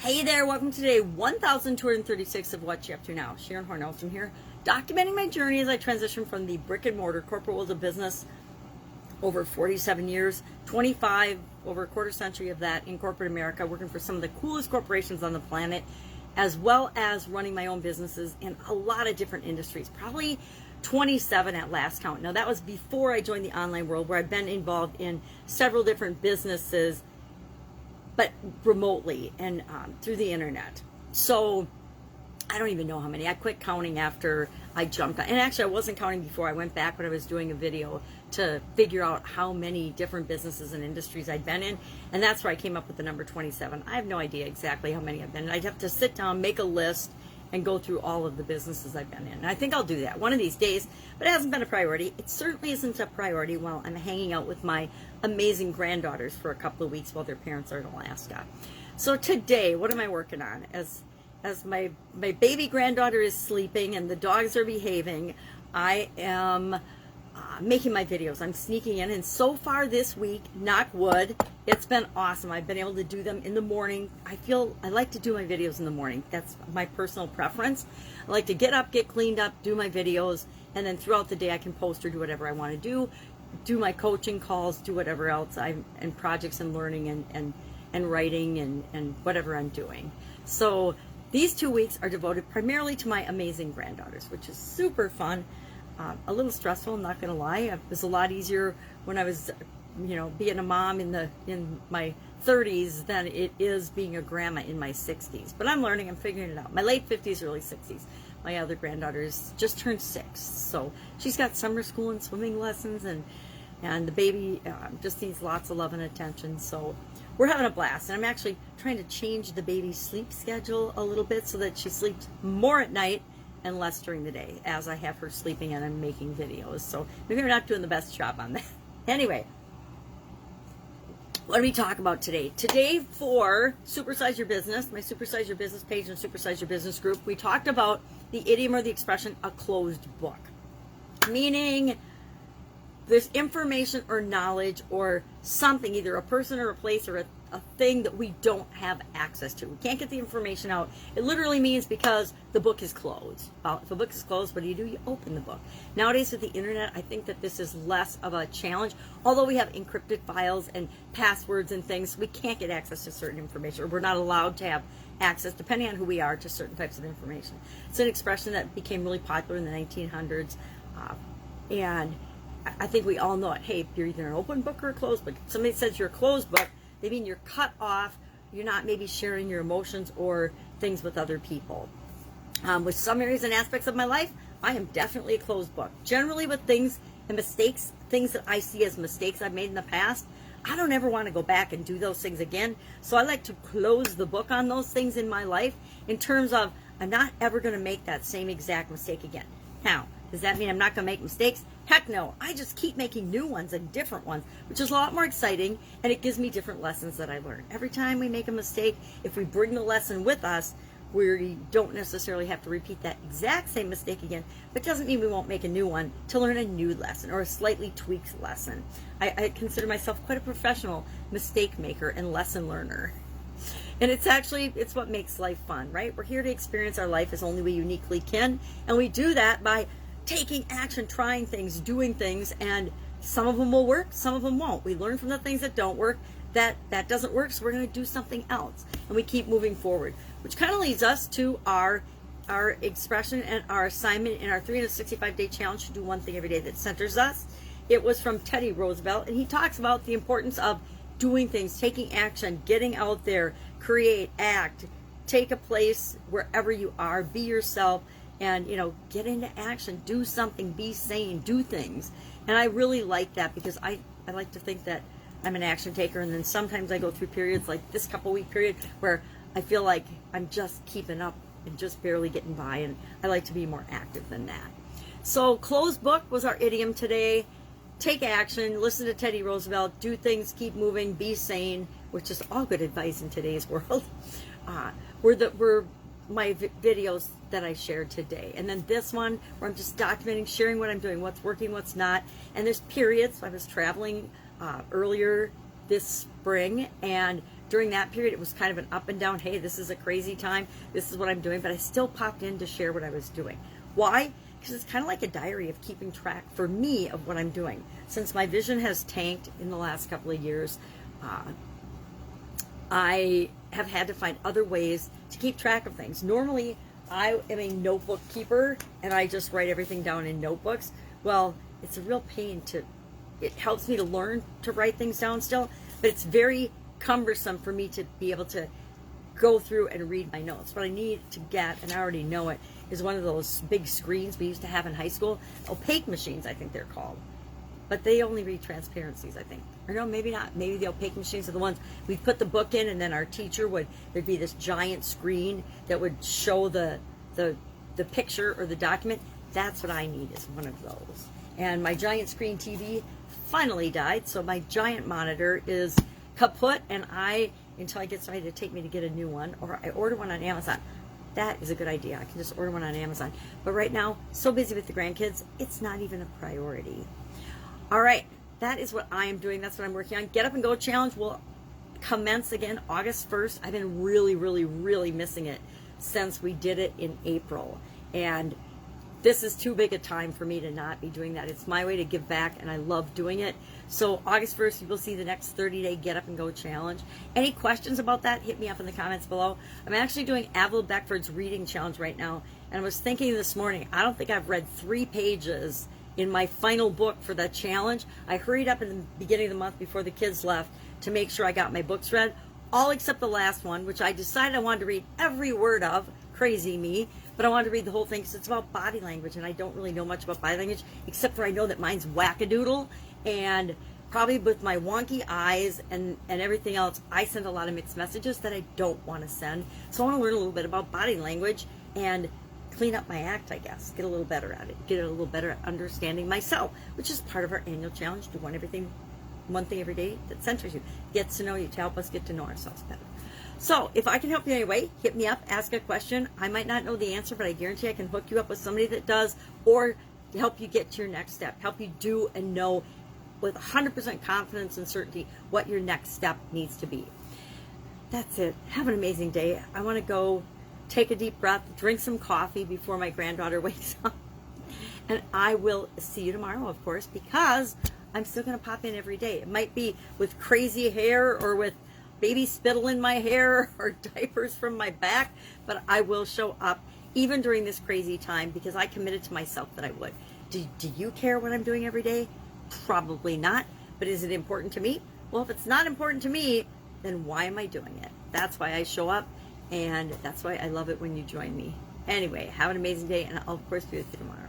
Hey there, welcome to day 1236 of What You Up To Now. Sharon Horne-Ellstrom here, documenting my journey as I transition from the brick and mortar corporate world of business over 47 years, 25, over a quarter century of that in corporate America, working for some of the coolest corporations on the planet, as well as running my own businesses in a lot of different industries, probably 27 at last count. Now that was before I joined the online world, where I've been involved in several different businesses, but remotely and through the internet. So I don't even know how many. I quit counting after I jumped on. And actually, I wasn't counting before. I went back when I was doing a video to figure out how many different businesses and industries I'd been in. And that's where I came up with the number 27. I have no idea exactly how many I've been in. I'd have to sit down, make a list, and go through all of the businesses I've been in. And I think I'll do that one of these days, but it hasn't been a priority. It certainly isn't a priority while I'm hanging out with my amazing granddaughters for a couple of weeks while their parents are in Alaska. So today, what am I working on? As my baby granddaughter is sleeping and the dogs are behaving, I am making my videos. I'm sneaking in, and so far this week, knock wood, it's been awesome. I've been able to do them in the morning. I like to do my videos in the morning. That's my personal preference. I like to get up, get cleaned up, do my videos, and then throughout the day I can post or do whatever I want to do my coaching calls, do whatever else and projects and learning and writing and whatever I'm doing. So these 2 weeks are devoted primarily to my amazing granddaughters, which is super fun. A little stressful, I'm not going to lie. It was a lot easier when I was, being a mom in my 30s than it is being a grandma in my 60s. But I'm learning, I'm figuring it out. My late 50s, early 60s. My other granddaughter's just turned 6, so she's got summer school and swimming lessons, and the baby just needs lots of love and attention. So we're having a blast, and I'm actually trying to change the baby's sleep schedule a little bit so that she sleeps more at night and less during the day as I have her sleeping and I'm making videos. So maybe I'm not doing the best job on that. Anyway, what do we talk about today? Today for Supersize Your Business, my Supersize Your Business page and Supersize Your Business group, we talked about the idiom or the expression, a closed book. Meaning there's information or knowledge or something, either a person or a place or a thing that we don't have access to. We can't get the information out. It literally means because the book is closed. Well, if a book is closed, what do? You open the book. Nowadays with the internet, I think that this is less of a challenge. Although we have encrypted files and passwords and things, we can't get access to certain information, or we're not allowed to have access, depending on who we are, to certain types of information. It's an expression that became really popular in the 1900s. And I think we all know it. Hey, you're either an open book or a closed book. If somebody says you're a closed book, they mean you're cut off. You're not maybe sharing your emotions or things with other people. With some areas and aspects of my life, I am definitely a closed book. Generally with things and mistakes, things that I see as mistakes I've made in the past, I don't ever want to go back and do those things again. So I like to close the book on those things in my life in terms of I'm not ever going to make that same exact mistake again. Now, does that mean I'm not going to make mistakes? Heck no. I just keep making new ones and different ones, which is a lot more exciting, and it gives me different lessons that I learn. Every time we make a mistake, if we bring the lesson with us, we don't necessarily have to repeat that exact same mistake again, but it doesn't mean we won't make a new one to learn a new lesson or a slightly tweaked lesson. I consider myself quite a professional mistake maker and lesson learner. And it's what makes life fun, right? We're here to experience our life as only we uniquely can, and we do that by taking action, trying things, doing things, and some of them will work, some of them won't. We learn from the things that don't work. That doesn't work, so we're going to do something else, and we keep moving forward, which kind of leads us to our expression and our assignment in our 365-day challenge to do one thing every day that centers us. It was from Teddy Roosevelt, and he talks about the importance of doing things, taking action, getting out there, create, act, take a place wherever you are, be yourself, and get into action, do something, be sane, do things. And I really like that because I like to think that I'm an action taker, and then sometimes I go through periods like this couple week period where I feel like I'm just keeping up and just barely getting by, and I like to be more active than that. So closed book was our idiom today. Take action, listen to Teddy Roosevelt, do things, keep moving, be sane, which is all good advice in today's world. We're my videos that I shared today. And then this one where I'm just documenting, sharing what I'm doing, what's working, what's not. And there's periods. I was traveling earlier this spring and during that period, it was kind of an up and down. Hey, this is a crazy time. This is what I'm doing. But I still popped in to share what I was doing. Why? Because it's kind of like a diary of keeping track for me of what I'm doing. Since my vision has tanked in the last couple of years, I have had to find other ways to keep track of things. Normally, I am a notebook keeper and I just write everything down in notebooks. Well, it's a real pain it helps me to learn to write things down still, but it's very cumbersome for me to be able to go through and read my notes. What I need to get, and I already know it, is one of those big screens we used to have in high school. Opaque machines, I think they're called. But they only read transparencies, I think. Or no, maybe not. Maybe the opaque machines are the ones we put the book in, and then our teacher there'd be this giant screen that would show the picture or the document. That's what I need, is one of those. And my giant screen TV finally died, so my giant monitor is kaput, and until I get somebody to take me to get a new one, or I order one on Amazon. That is a good idea. I can just order one on Amazon. But right now, so busy with the grandkids, it's not even a priority. All right, that is what I am doing. That's what I'm working on. Get Up and Go Challenge will commence again August 1st. I've been really, really, really missing it since we did it in April. And this is too big a time for me to not be doing that. It's my way to give back, and I love doing it. So August 1st, you will see the next 30-day Get Up and Go Challenge. Any questions about that, hit me up in the comments below. I'm actually doing Avril Beckford's reading challenge right now. And I was thinking this morning, I don't think I've read 3 pages in my final book for that challenge. I hurried up in the beginning of the month before the kids left to make sure I got my books read, all except the last one, which I decided I wanted to read every word of. Crazy me. But I wanted to read the whole thing because it's about body language, and I don't really know much about body language, except for I know that mine's wackadoodle, and probably with my wonky eyes and everything else, I send a lot of mixed messages that I don't want to send. So I want to learn a little bit about body language and clean up my act, I guess. Get a little better at it. Get a little better at understanding myself, which is part of our annual challenge. Do one thing every day that centers you, gets to know you, to help us get to know ourselves better. So if I can help you in any way, hit me up, ask a question. I might not know the answer, but I guarantee I can hook you up with somebody that does, or help you get to your next step, help you do and know with 100% confidence and certainty what your next step needs to be. That's it. Have an amazing day. I want to go take a deep breath, drink some coffee before my granddaughter wakes up. And I will see you tomorrow, of course, because I'm still going to pop in every day. It might be with crazy hair or with baby spittle in my hair or diapers from my back, but I will show up even during this crazy time because I committed to myself that I would. Do you care what I'm doing every day? Probably not. But is it important to me? Well, if it's not important to me, then why am I doing it? That's why I show up, and that's why I love it when you join me. Anyway, have an amazing day, and I'll, of course, be with you tomorrow.